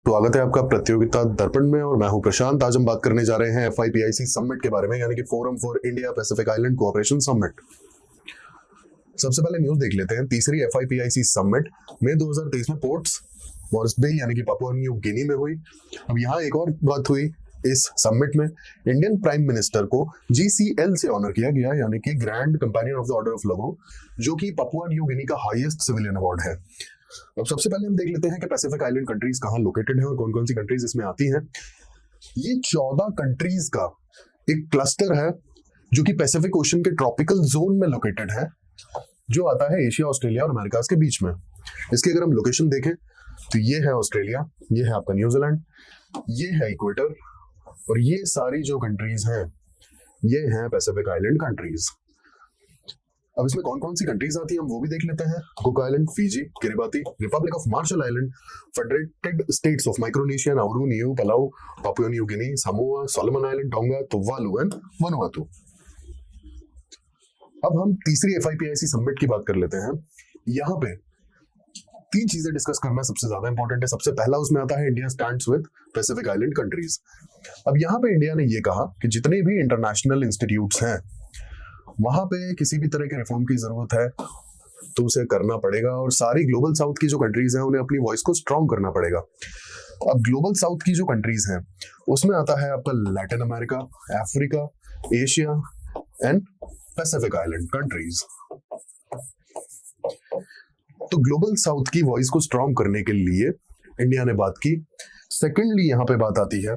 स्वागत है आपका प्रतियोगिता दर्पण में और मैं हूं प्रशांत। आज हम बात करने जा रहे हैं FIPIC समिट के बारे में, यानी कि forum for India Pacific island cooperation summit. सबसे पहले न्यूज देख लेते हैं। तीसरी FIPIC समिट मई 2023 में पोर्ट्स मॉरिस यानी कि पापुआ न्यू गिनी में हुई। अब यहाँ एक और बात हुई, इस समिट में इंडियन प्राइम मिनिस्टर को GCL से ऑनर किया गया, यानी कि grand companion of the order of लगो, जो कि पापुआ न्यू गिनी का हाईएस्ट सिविलियन अवार्ड है। अब सबसे पहले हम देख लेते हैं कि पैसिफिक आइलैंड कंट्रीज कहाँ लोकेटेड है और कौन कौन सी कंट्रीज इसमें आती हैं। ये 14 कंट्रीज का एक क्लस्टर है जो कि पैसिफिक ओशन के ट्रॉपिकल जोन में लोकेटेड है, जो आता है एशिया, ऑस्ट्रेलिया और अमेरिका के बीच में। इसकी अगर हम लोकेशन देखें तो ये है ऑस्ट्रेलिया, ये है आपका न्यूजीलैंड, ये है इक्वेटर और ये सारी जो कंट्रीज हैं ये हैं पैसिफिक आइलैंड कंट्रीज। अब इसमें कौन कौन सी कंट्रीज आती हैं हम वो भी देख लेते हैं। Cook Island, Fiji, Kiribati, Republic of Marshall Island, Federated States of Micronesia, Nauru, Niue, Palau, Papua New Guinea, Samoa, Solomon Island, Tonga, Tuvalu and Vanuatu. अब हम तीसरी FIPIC समिट की बात कर लेते हैं। यहाँ पे 3 चीजें डिस्कस करना सबसे ज्यादा इंपॉर्टेंट है। सबसे पहला उसमें आता है India stands with Pacific island countries. अब यहाँ पे इंडिया ने ये कहा कि जितने भी इंटरनेशनल इंस्टीट्यूट्स हैं वहां पे किसी भी तरह के रिफॉर्म की जरूरत है तो उसे करना पड़ेगा, और सारी ग्लोबल साउथ की जो कंट्रीज हैं उन्हें अपनी वॉइस को स्ट्रॉन्ग करना पड़ेगा। अब ग्लोबल साउथ की जो कंट्रीज हैं उसमें आता है आपका Latin America, Africa, Asia and Pacific island countries. तो ग्लोबल साउथ की वॉइस को स्ट्रॉन्ग करने के लिए इंडिया ने बात की। सेकेंडली यहाँ पे बात आती है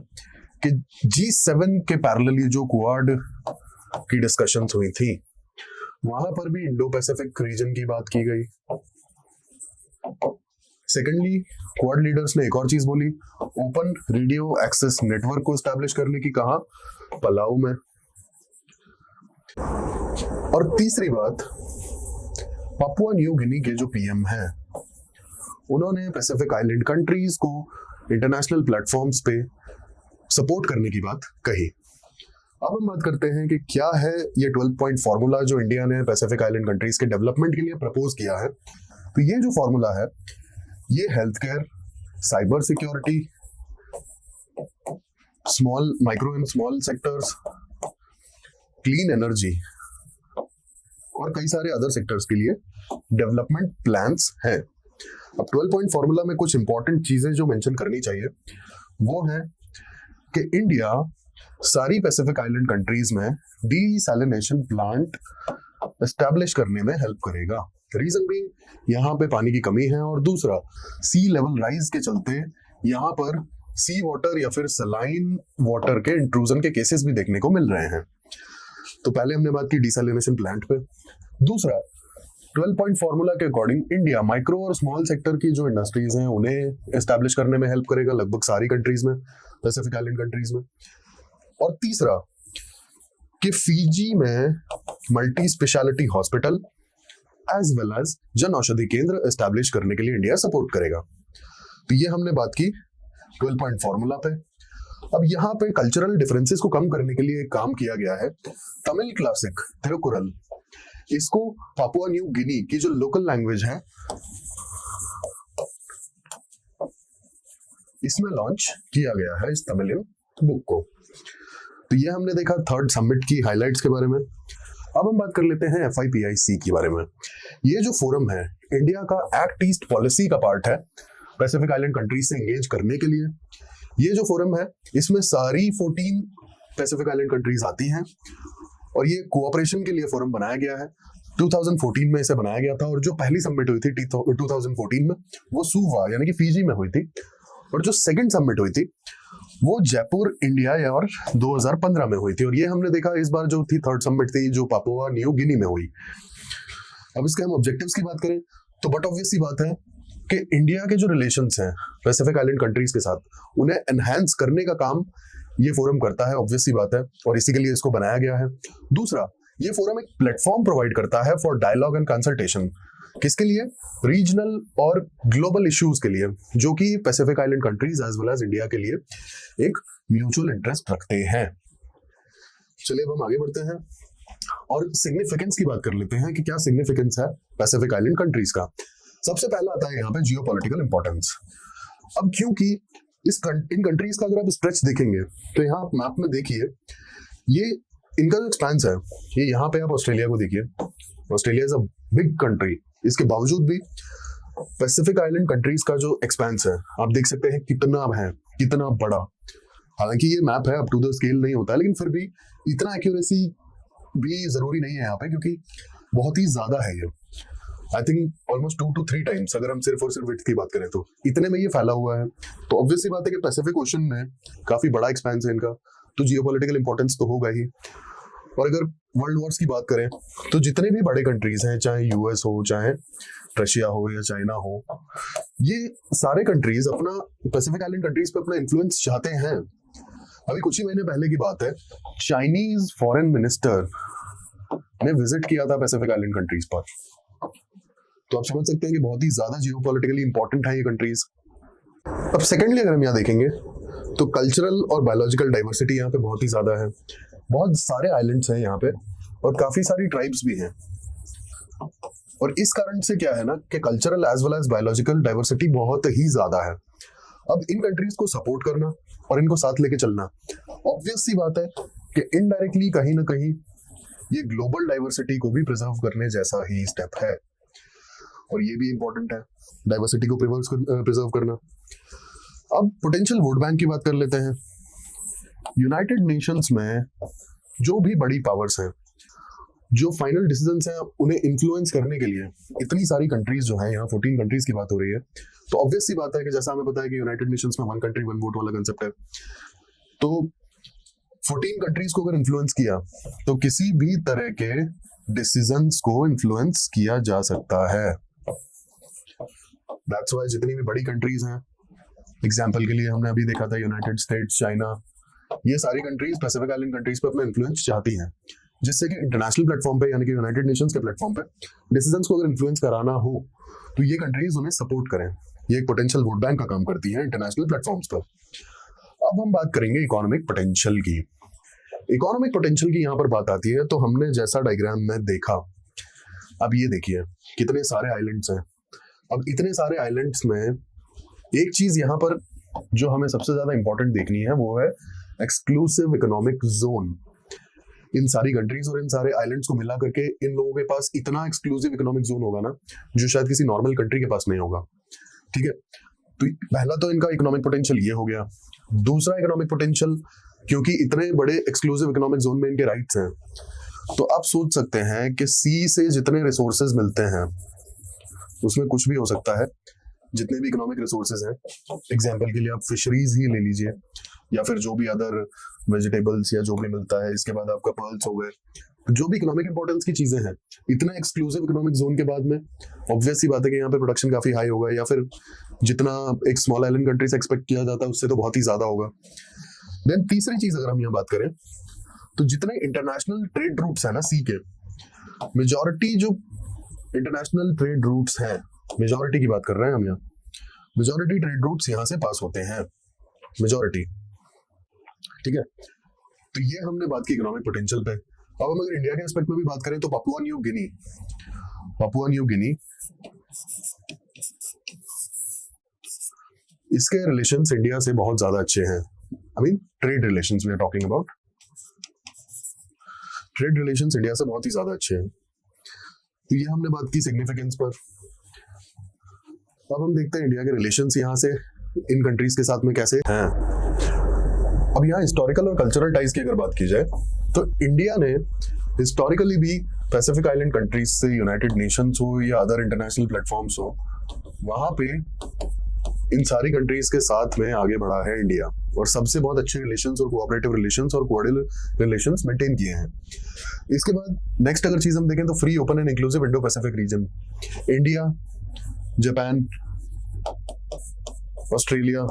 कि G7 के पैरेलली जो क्वाड की डिस्कशंस हुई थी वहां पर भी इंडो पैसिफिक रीजन की बात की गई। सेकेंडली क्वाड लीडर्स ने एक और चीज बोली, ओपन रेडियो एक्सेस नेटवर्क को एस्टैब्लिश करने की कहा पलाऊ में। और तीसरी बात, पापुआ न्यू गिनी के जो PM हैं उन्होंने पैसिफिक आइलैंड कंट्रीज को इंटरनेशनल प्लेटफॉर्म्स पे सपोर्ट करने की बात कही। अब हम बात करते हैं कि क्या है ये 12 पॉइंट फार्मूला जो इंडिया ने पैसिफिक आइलैंड कंट्रीज के डेवलपमेंट के लिए प्रपोज किया है। तो ये जो फार्मूला है ये health care, cyber security, small micro and small sectors, clean energy और कई सारे अदर सेक्टर्स के लिए डेवलपमेंट प्लान्स हैं। अब 12 पॉइंट फार्मूला में कुछ इंपॉर्टेंट चीजें जो मेंशन करनी चाहिए वो है कि इंडिया सारी पैसिफिक आइलैंड कंट्रीज में डीसैलिनेशन प्लांट एस्टैब्लिश करने में हेल्प करेगा। रीजन बीइंग यहाँ पे पानी की कमी है, और दूसरा सी लेवल राइज के चलते यहाँ पर सी वाटर या फिर सलाइन वाटर के इंट्रूजन के केसेस भी देखने को मिल रहे हैं। तो पहले हमने बात की डीसैलिनेशन प्लांट पे। दूसरा, 12 पॉइंट फार्मूला के अकॉर्डिंग इंडिया माइक्रो और स्मॉल सेक्टर की जो इंडस्ट्रीज हैं उन्हें एस्टैब्लिश करने में हेल्प करेगा लगभग सारी कंट्रीज में, पैसिफिक आइलैंड कंट्रीज में। और तीसरा कि फिजी में multi speciality hospital as well as Jan Aushadhi केंद्र एस्टैब्लिश करने के लिए इंडिया सपोर्ट करेगा। तो ये हमने बात की 12 पॉइंट फार्मूला पे। अब यहाँ पे कल्चरल डिफरेंसेस को कम करने के लिए एक काम किया गया है। तमिल क्लासिक तिरुकुरल, इसको पापुआ न्यू गिनी की जो लोकल लैंग्वेज है इसमें लॉन्च किया गया है इस तमिलियन बुक को। तो ये हमने देखा थर्ड समिट की हाइलाइट्स के बारे में। अब हम बात कर लेते हैं FIPIC के बारे में। ये जो फोरम है इंडिया का एक्ट ईस्ट पॉलिसी का पार्ट है पैसिफिक आइलैंड कंट्रीज से एंगेज करने के लिए। ये जो फोरम है इसमें सारी 14 पैसिफिक आइलैंड कंट्रीज आती हैं और ये कोऑपरेशन के लिए फोरम बनाया गया है। 2014 में इसे बनाया गया था, और जो पहली समिट हुई थी 2014 में वो सुवा यानी कि फिजी में हुई थी, और जो सेकंड समिट हुई थी वो जयपुर इंडिया या और 2015 में हुई थी। और ये हमने देखा इस बार जो थी थर्ड समिट थी जो पापुआ न्यू गिनी में हुई। अब इसके हम ऑब्जेक्टिव्स की बात करें तो बट ऑब्वियस सी बात है कि इंडिया के जो रिलेशंस हैं पैसिफिक आइलैंड कंट्रीज के साथ उन्हें एनहांस करने का काम ये फोरम करता है, ऑब्वियस सी बात है, और इसी के लिए इसको बनाया गया है। दूसरा, ये फोरम एक प्लेटफॉर्म प्रोवाइड करता है फॉर डायलॉग एंड कंसल्टेशन। किसके लिए? रीजनल और ग्लोबल इश्यूज के लिए, जो कि Pacific island countries as well as India के लिए एक म्यूचुअल इंटरेस्ट रखते हैं। चलिए अब हम आगे बढ़ते हैं और सिग्निफिकेंस की बात कर लेते हैं कि क्या सिग्निफिकेंस है पैसिफिक आइलैंड कंट्रीज का। सबसे पहला आता है यहाँ पे जियोपॉलिटिकल इंपॉर्टेंस। अब क्योंकि इन कंट्रीज का अगर आप स्ट्रेच देखेंगे तो यहाँ आप मैप में देखिए, ये इनका जो एक्सपेंस है, ये यहाँ पे आप ऑस्ट्रेलिया को देखिए। Australia is a big country, इसके बावजूद भी पैसिफिक आइलैंड कंट्रीज का जो एक्सपेंस है आप देख सकते हैं कितना बड़ा। हालांकि ये मैप है, अप टू द स्केल नहीं होता है, लेकिन फिर भी इतना एक्यूरेसी भी जरूरी नहीं है यहाँ पे, क्योंकि बहुत ही ज्यादा है ये। I think almost 2 to 3 times, अगर हम सिर्फ और सिर्फ विड्थ की बात करें तो इतने में ये फैला हुआ है। तो ऑब्वियसली बात है कि पैसिफिक ओशन में काफी बड़ा एक्सपेंस है इनका, तो जियोपॉलिटिकल इंपॉर्टेंस तो होगा ही। और अगर वर्ल्ड वॉर्स की बात करें तो जितने भी बड़े कंट्रीज हैं, चाहे यूएस हो, चाहे रशिया हो या चाइना हो, ये सारे कंट्रीज अपना पैसिफिक आइलैंड कंट्रीज पे अपना इन्फ्लुएंस चाहते हैं। अभी कुछ ही महीने पहले की बात है, चाइनीज फॉरेन मिनिस्टर ने विजिट किया था पैसिफिक आइलैंड कंट्रीज पर। तो आप समझ सकते हैं कि बहुत ही ज्यादा जियोपॉलिटिकली इंपॉर्टेंट है ये कंट्रीज। अब सेकेंडली अगर हम यहाँ देखेंगे तो कल्चरल और बायोलॉजिकल डाइवर्सिटी यहाँ पे बहुत ही ज्यादा है। बहुत सारे आइलैंड्स हैं यहाँ पे और काफी सारी ट्राइब्स भी हैं। और इस कारण से क्या है ना कि cultural as well as biological diversity बहुत ही ज्यादा है। अब इन कंट्रीज को सपोर्ट करना और इनको साथ लेके चलना, ऑब्वियस सी बात है कि इनडायरेक्टली कहीं ना कहीं ये ग्लोबल डाइवर्सिटी को भी प्रिजर्व करने जैसा ही स्टेप है। और ये भी इंपॉर्टेंट है, डाइवर्सिटी को प्रिजर्व करना। अब पोटेंशियल वोट बैंक की बात कर लेते हैं। यूनाइटेड नेशंस में जो भी बड़ी पावर्स हैं, जो फाइनल डिसीजंस हैं, उन्हें इन्फ्लुएंस करने के लिए इतनी सारी कंट्रीज जो हैं, यहाँ 14 कंट्रीज की बात हो रही है, तो ऑब्वियस सी बात है कि जैसा हमें पता है कि यूनाइटेड नेशंस में 1 कंट्री 1 वोट वाला कंसेप्ट है। तो 14 कंट्रीज को अगर इन्फ्लुएंस किया तो किसी भी तरह के डिसीजंस को इन्फ्लुएंस किया जा सकता है। दैट्स व्हाई जितनी भी बड़ी कंट्रीज हैं, एग्जांपल के लिए हमने अभी देखा था यूनाइटेड स्टेट्स, चाइना, ये सारी कंट्रीज पैसिफिक आइलैंड कंट्रीज पे अपना इन्फ्लुएंस चाहती हैं, जिससे कि इंटरनेशनल प्लेटफॉर्म पे यानी कि यूनाइटेड नेशंस के प्लेटफॉर्म पे डिसीजंस को अगर इन्फ्लुएंस कराना हो तो ये कंट्रीज उन्हें सपोर्ट करें। ये एक पोटेंशियल वोट बैंक का काम करती है इंटरनेशनल प्लेटफॉर्म्स पर। अब हम बात करेंगे इकोनॉमिक पोटेंशियल की। इकोनॉमिक पोटेंशियल की यहाँ पर बात आती है तो हमने जैसा डायग्राम में देखा, अब ये देखिए कितने सारे आइलैंड्स हैं। अब इतने सारे आइलैंड्स में एक चीज यहाँ पर जो हमें सबसे ज्यादा इंपॉर्टेंट देखनी है वो है एक्सक्लूसिव इकोनॉमिक जोन। इन सारी कंट्रीज और इन सारे आइलैंड्स को मिला करके इन लोगों के पास इतना एक्सक्लूसिव इकोनॉमिक जोन होगा ना, जो शायद किसी नॉर्मल कंट्री के पास नहीं होगा। ठीक है, तो पहला तो इनका इकोनॉमिक पोटेंशियल ये हो गया। दूसरा इकोनॉमिक पोटेंशियल, क्योंकि इतने बड़े एक्सक्लूसिव इकोनॉमिक जोन में इनके राइट्स हैं, तो आप सोच सकते हैं कि सी से जितने रिसोर्सेज मिलते हैं उसमें कुछ भी हो सकता है। जितने भी इकोनॉमिक रिसोर्सेज हैं, एग्जांपल के लिए आप फिशरीज ही ले लीजिए, या फिर जो भी अदर वेजिटेबल्स या जो भी मिलता है, इसके बाद आपका पर्ल्स हो गए, जो भी इकोनॉमिक इंपॉर्टेंस की चीजें हैं, इतना एक्सक्लूसिव इकोनॉमिक जोन के बाद में ऑब्वियस सी बात है कि यहाँ पे प्रोडक्शन काफी हाई होगा, या फिर जितना एक स्मॉल आइलैंड कंट्री से एक्सपेक्ट किया जाता है उससे तो बहुत ही ज्यादा होगा। देन तीसरी चीज अगर हम यहाँ बात करें तो जितने इंटरनेशनल ट्रेड रूट्स है ना सी के, मेजॉरिटी जो इंटरनेशनल ट्रेड रूट्स हैं, मेजॉरिटी की बात कर रहे हैं हम यहाँ, मेजॉरिटी ट्रेड रूट्स यहाँ से पास होते हैं, मेजॉरिटी। ठीक है, तो ये हमने बात की इकोनॉमिक पोटेंशियल पे। अब हम अगर इंडिया के एस्पेक्ट में भी बात करें तो पापुआ न्यू गिनी इसके रिलेशंस इंडिया से बहुत ज्यादा अच्छे हैं। I mean trade relations we are talking about, trade relations India से बहुत ही ज्यादा अच्छे हैं। तो ये हमने बात की सिग्निफिकेंस पर। अब हम देखते हैं इंडिया के रिलेशंस यहाँ से इन कंट्रीज के साथ में कैसे हैं। अब यहाँ हिस्टोरिकल और कल्चरल टाइज की अगर बात की जाए तो इंडिया ने हिस्टोरिकली भी पैसिफिक आइलैंड कंट्रीज से, यूनाइटेड नेशंस हो या अदर इंटरनेशनल प्लेटफॉर्म्स हो, वहां पे इन सारी कंट्रीज के साथ में आगे बढ़ा है इंडिया, और सबसे बहुत अच्छे रिलेशंस और कोऑपरेटिव रिलेशंस और कोऑर्डिनल रिलेशंस मेंटेन किए हैं। इसके बाद नेक्स्ट अगर चीज हम देखें तो free, open and inclusive Indo Pacific region, India, Japan, Australia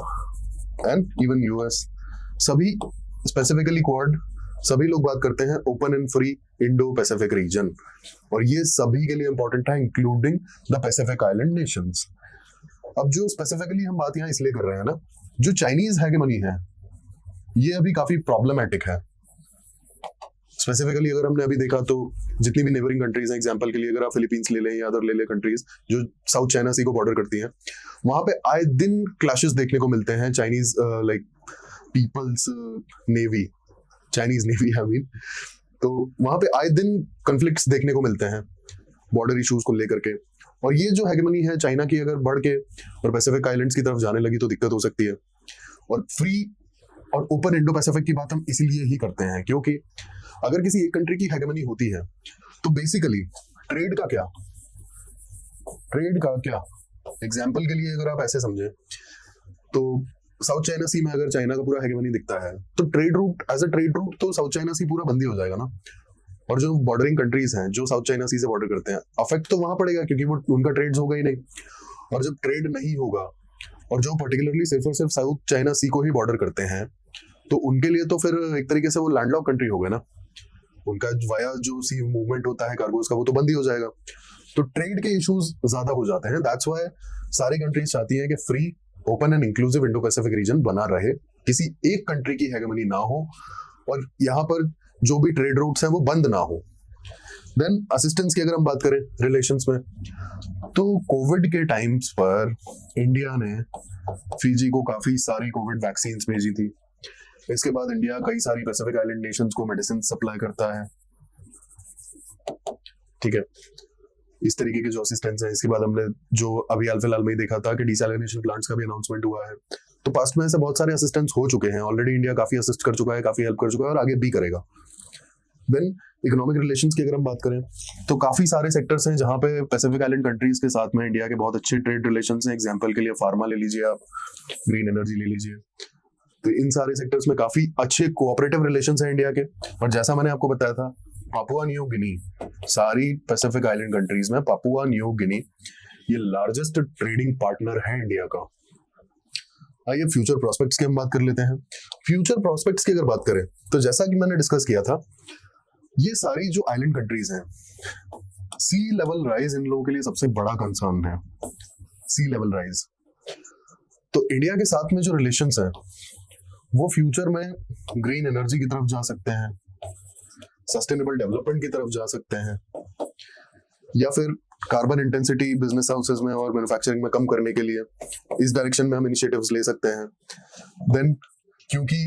and even US, सभी स्पेसिफिकली क्वाड, सभी लोग बात करते हैं open and free Indo Pacific region, और ये सभी के लिए इंपॉर्टेंट है including the Pacific island Nations. अब जो स्पेसिफिकली हम बात यहाँ इसलिए कर रहे हैं ना, जो चाइनीज हैगेमनी है ये अभी काफी प्रॉब्लमैटिक है। स्पेसिफिकली अगर हमने अभी देखा तो जितनी भी नेबरिंग कंट्रीज हैं, एग्जांपल के लिए अगर आप फिलीपींस ले लें या अदर ले लें कंट्रीज जो साउथ चाइना सी को बॉर्डर करती हैं, वहां पे आए दिन क्लैशेस देखने को मिलते हैं Chinese like people's navy, Chinese navy I mean. तो वहां पे आए दिन कन्फ्लिक्ट्स देखने को मिलते हैं बॉर्डर इश्यूज को लेकर के। और ये जो हेगेमनी है चाइना की अगर बढ़ के और पैसिफिक आइलैंड्स की तरफ जाने लगी तो दिक्कत हो सकती है। और फ्री और ओपन इंडो पैसिफिक की बात हम इसीलिए ही करते हैं क्योंकि अगर किसी एक कंट्री की हेगेमनी होती है तो बेसिकली ट्रेड का क्या एग्जाम्पल के लिए अगर आप ऐसे समझे तो साउथ चाइना सी में अगर चाइना का पूरा हेगेमनी दिखता है तो trade route as a trade route तो साउथ चाइना सी पूरा बंद ही हो जाएगा ना। और जो बॉर्डरिंग कंट्रीज हैं जो साउथ चाइना सी से बॉर्डर करते हैं अफेक्ट तो वहां पड़ेगा क्योंकि वो उनका ट्रेड होगा ही नहीं। और जब ट्रेड नहीं होगा और जो पर्टिकुलरली सिर्फ और सिर्फ साउथ चाइना सी को ही बॉर्डर करते हैं तो उनके लिए तो फिर एक तरीके से वो लैंडलॉक कंट्री हो गए ना, उनका वाया जो सी मूवमेंट होता है कार्गोस का वो तो बंद ही हो जाएगा। तो ट्रेड के इश्यूज ज्यादा हो जाते हैं। दैट्स व्हाई सारी कंट्रीज चाहती हैं कि free open and inclusive Indo Pacific region बना रहे, किसी एक कंट्री की हेगेमनी ना हो और यहाँ पर जो भी ट्रेड रूट्स हैं वो बंद ना हो। देन असिस्टेंस की अगर हम बात करें रिलेशंस में तो कोविड के टाइम्स पर इंडिया ने फिजी को काफी सारी कोविड वैक्सीन भेजी थी। इसके बाद इंडिया कई सारी पैसिफिक आइलैंड नेशंस को मेडिसिन सप्लाई करता है, ठीक है, इस तरीके के जो असिस्टेंस है। इसके बाद हमने जो अभी हाल फिलहाल में ही देखा था कि डिसैलिनेशन प्लांट्स का भी अनाउंसमेंट हुआ है। तो पास्ट में ऐसे बहुत सारे असिस्टेंस हो चुके हैं ऑलरेडी, इंडिया काफी असिस्ट कर चुका है, काफी हेल्प कर चुका है और आगे भी करेगा। देन इकोनॉमिक रिलेशंस की अगर हम बात करें तो काफी सारे सेक्टर्स हैं जहां पे पैसिफिक आइलैंड कंट्रीज के साथ में इंडिया के बहुत अच्छे ट्रेड रिलेशंस हैं। एग्जांपल के लिए फार्मा ले लीजिए आप, ग्रीन एनर्जी ले लीजिए, तो इन सारे सेक्टर्स में काफी अच्छे कोऑपरेटिव रिलेशंस हैं इंडिया के। और जैसा मैंने आपको बताया था पापुआ न्यू गिनी, सारी पैसिफिक आइलैंड कंट्रीज में पापुआ न्यू गिनी ये लार्जेस्ट ट्रेडिंग पार्टनर है इंडिया का। आइए फ्यूचर प्रोस्पेक्ट्स की हम बात कर लेते हैं। फ्यूचर प्रोस्पेक्ट्स की अगर बात करें तो जैसा कि मैंने डिस्कस किया था ये सारी जो आइलैंड कंट्रीज हैं सी लेवल राइज इन लोगों के लिए सबसे बड़ा कंसर्न है, सी लेवल राइज। तो इंडिया के साथ में जो रिलेशंस हैं वो फ्यूचर में ग्रीन एनर्जी की तरफ जा सकते हैं, सस्टेनेबल डेवलपमेंट की तरफ जा सकते हैं, या फिर कार्बन इंटेंसिटी बिजनेस हाउसेस में और मैन्युफैक्चरिंग में कम करने के लिए इस डायरेक्शन में हम इनिशिएटिव्स ले सकते हैं। देन क्योंकि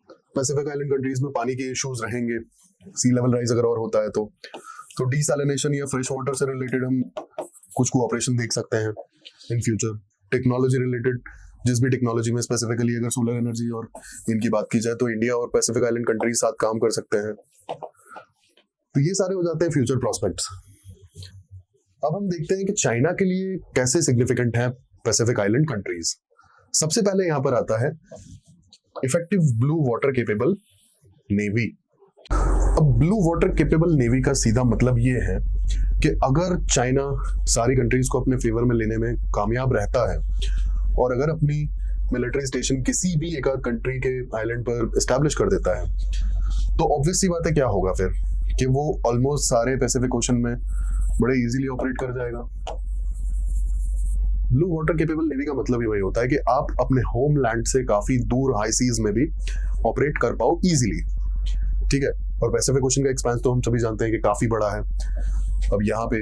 पैसिफिक आइलैंड कंट्रीज में पानी के इश्यूज रहेंगे, सी लेवल राइज अगर और होता है तो डीसैलिनेशन या फ्रेश वाटर से रिलेटेड हम कुछ कोऑपरेशन देख सकते हैं इन फ्यूचर। टेक्नोलॉजी रिलेटेड जिस भी टेक्नोलॉजी में स्पेसिफिकली अगर सोलर एनर्जी और इनकी बात की जाए तो इंडिया और पैसिफिक आइलैंड कंट्रीज साथ काम कर सकते हैं। तो ये सारे हो जाते हैं फ्यूचर प्रोस्पेक्ट्स। अब हम देखते हैं कि चाइना के लिए कैसे सिग्निफिकेंट है पैसिफिक आइलैंड कंट्रीज। सबसे पहले यहां पर आता है effective blue water capable navy. अब ब्लू वाटर केपेबल नेवी का सीधा मतलब ये है कि अगर चाइना सारी कंट्रीज को अपने फेवर में लेने में कामयाब रहता है और अगर अपनी मिलिट्री स्टेशन किसी भी एक कंट्री के आइलैंड पर एस्टैब्लिश कर देता है तो ऑब्वियस सी बात है क्या होगा फिर कि वो ऑलमोस्ट सारे पैसिफिक ओशन में बड़े इजीली ऑपरेट कर जाएगा। ब्लू वाटर केपेबल नेवी का मतलब ही वही होता है कि आप अपने होमलैंड से काफी दूर हाई सीज में भी ऑपरेट कर पाओ इजीली, ठीक है। और पैसिफिक ओशन का एक्सपेंस तो हम सभी जानते हैं कि काफी बड़ा है। अब यहाँ पे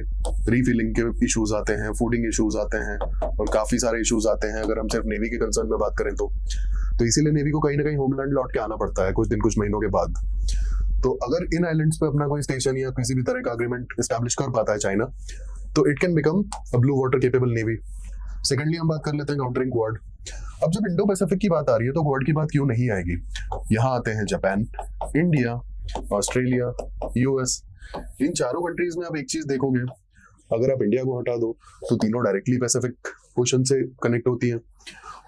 रीफिलिंग के इश्यूज आते हैं, फूडिंग इश्यूज आते हैं और काफी सारे इश्यूज आते हैं अगर हम सिर्फ नेवी के कंसर्न में बात करें तो इसीलिए नेवी को कहीं ना कहीं होमलैंड लौट के आना पड़ता है कुछ दिन कुछ महीनों के बाद। तो अगर इन आइलैंड्स पे अपना कोई स्टेशन या किसी भी तरह का अग्रीमेंट एस्टैब्लिश कर पाता है चाइना तो it can become a blue water capable navy. Secondly हम बात कर लेते हैं काउंटरिंग क्वाड। अब जब इंडो पैसिफिक की बात आ रही है तो क्वाड की बात क्यों नहीं आएगी। यहाँ आते हैं जापान, इंडिया, ऑस्ट्रेलिया, यूएस। इन चारों कंट्रीज में आप एक चीज देखोगे, अगर आप इंडिया को हटा दो तो तीनों डायरेक्टली पैसिफिक ओशन से कनेक्ट होती हैं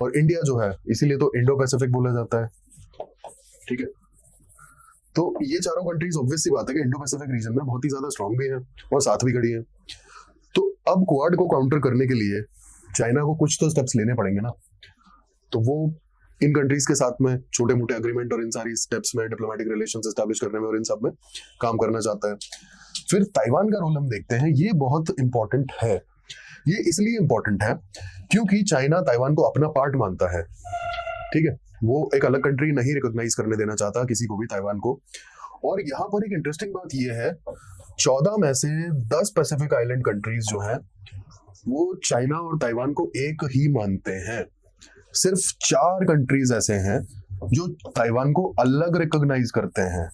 और इंडिया जो है इसीलिए तो इंडो पैसिफिक बोला जाता है, ठीक है। तो ये चारों कंट्रीज ऑब्वियस सी बात है कि इंडो पैसिफिक रीजन में बहुत ही ज्यादा स्ट्रांग भी है और साथ भी खड़ी है। तो अब क्वाड को काउंटर करने के लिए चाइना को कुछ तो स्टेप्स लेने पड़ेंगे ना, तो वो इन कंट्रीज के साथ में छोटे मोटे अग्रीमेंट और इन सारी स्टेप्स में डिप्लोमेटिक रिलेशंस एस्टैब्लिश करने में और इन सब में काम करना चाहता है। फिर ताइवान का रोल हम देखते हैं, ये बहुत इंपॉर्टेंट है। ये इसलिए इंपॉर्टेंट है क्योंकि चाइना ताइवान को अपना पार्ट मानता है, ठीक है। वो एक अलग कंट्री नहीं रिकॉग्नाइज करने देना चाहता किसी को भी ताइवान को, और यहाँ पर एक इंटरेस्टिंग बात यह है, 14 में से 10 पैसिफिक आइलैंड कंट्रीज जो हैं वो चाइना और ताइवान को एक ही मानते हैं। सिर्फ 4 कंट्रीज ऐसे हैं जो ताइवान को अलग रिकॉग्नाइज करते हैं।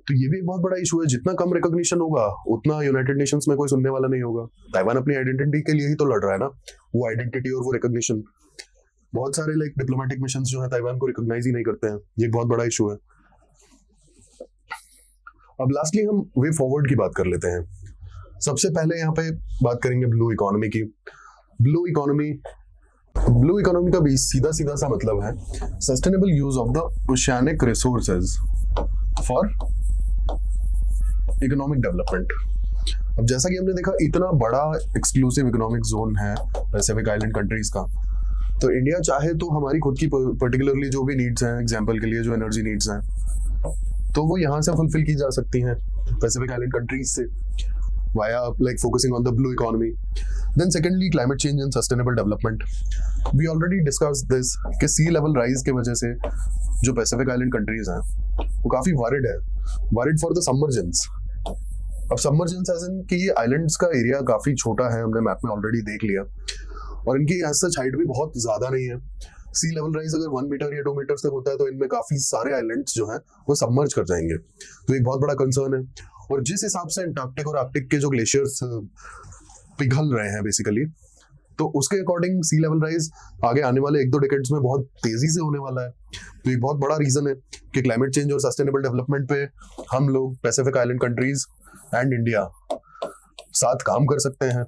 तो ये भी एक बहुत बड़ा इशू है। जितना कम रिकॉग्निशन होगा उतना यूनाइटेड नेशंस में कोई सुनने वाला नहीं होगा। ताइवान अपनी आइडेंटिटी के लिए ही तो लड़ रहा है ना, वो आइडेंटिटी और वो रिकॉग्निशन। बहुत सारे डिप्लोमेटिक मिशन जो है ताइवान को रिकॉग्नाइज ही नहीं करते हैं। ये एक बहुत बड़ा इशू है। अब लास्टली हम वे फॉरवर्ड की बात कर लेते हैं। सबसे पहले यहाँ पे बात करेंगे ब्लू इकोनॉमी की। ब्लू इकोनॉमी का भी सीधा सीधा सा मतलब है sustainable use of the oceanic resources for economic development. अब जैसा कि हमने देखा, इतना बड़ा एक्सक्लूसिव इकोनॉमिक जोन है पैसिफिक आइलैंड कंट्रीज का, तो इंडिया चाहे तो हमारी खुद की पर्टिकुलरली जो भी नीड्स हैं, एग्जांपल के लिए जो एनर्जी नीड्स हैं, तो वो यहाँ से फुलफिल की जा सकती हैं पैसिफिक आइलैंड कंट्रीज से via focusing on the blue economy. Then secondly, climate change and sustainable development. We already discussed this कि sea level rise के वजह से जो पैसिफिक आइलैंड कंट्रीज हैं वो काफी वारिड है, वारिड फॉर द सबमर्जेंस। अब सबमर्जेंस एज इन कि ये आइलैंड्स का एरिया काफी छोटा है, हमने मैप में ऑलरेडी देख लिया, और इनकी एज सच हाइट भी बहुत ज्यादा नहीं है। सी लेवल राइज अगर 1 मीटर या 2 मीटर तक होता है तो इनमें काफी सारे आइलैंड्स जो हैं वो सबमर्ज कर जाएंगे। तो एक बहुत बड़ा कंसर्न है। और जिस हिसाब से अंटार्कटिक और आर्कटिक के जो ग्लेशियर्स पिघल रहे हैं बेसिकली, तो उसके अकॉर्डिंग सी लेवल राइज आगे आने वाले 1-2 डिकेड्स में बहुत तेजी से होने वाला है। तो एक बहुत बड़ा रीजन है कि क्लाइमेट चेंज और सस्टेनेबल डेवलपमेंट पे हम लोग Pacific island countries and India साथ काम कर सकते हैं।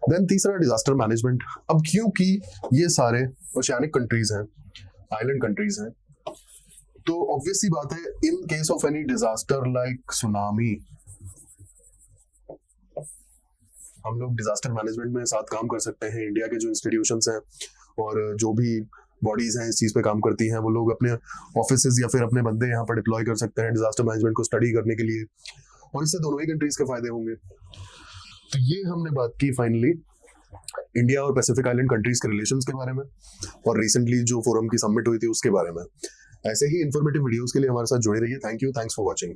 देन तीसरा, डिजास्टर मैनेजमेंट। अब क्योंकि ये सारे ओशियानिक कंट्रीज हैं, आइलैंड कंट्रीज हैं, तो ऑब्वियस सी बात है in case of any disaster like tsunami, हम लोग डिजास्टर मैनेजमेंट में साथ काम कर सकते हैं। इंडिया के जो इंस्टीट्यूशंस हैं और जो भी बॉडीज हैं इस चीज पे काम करती हैं, वो लोग अपने ऑफिसेज या फिर अपने बंदे यहाँ पर डिप्लॉय कर सकते हैं डिजास्टर मैनेजमेंट को स्टडी करने के लिए, और इससे दोनों ही कंट्रीज के फायदे होंगे। तो ये हमने बात की फाइनली इंडिया और पैसिफिक आइलैंड कंट्रीज के रिलेशंस के बारे में, और रिसेंटली जो फोरम की समिट हुई थी उसके बारे में। ऐसे ही इंफॉर्मेटिव वीडियोस के लिए हमारे साथ जुड़े रहिए। Thank you, thanks for watching.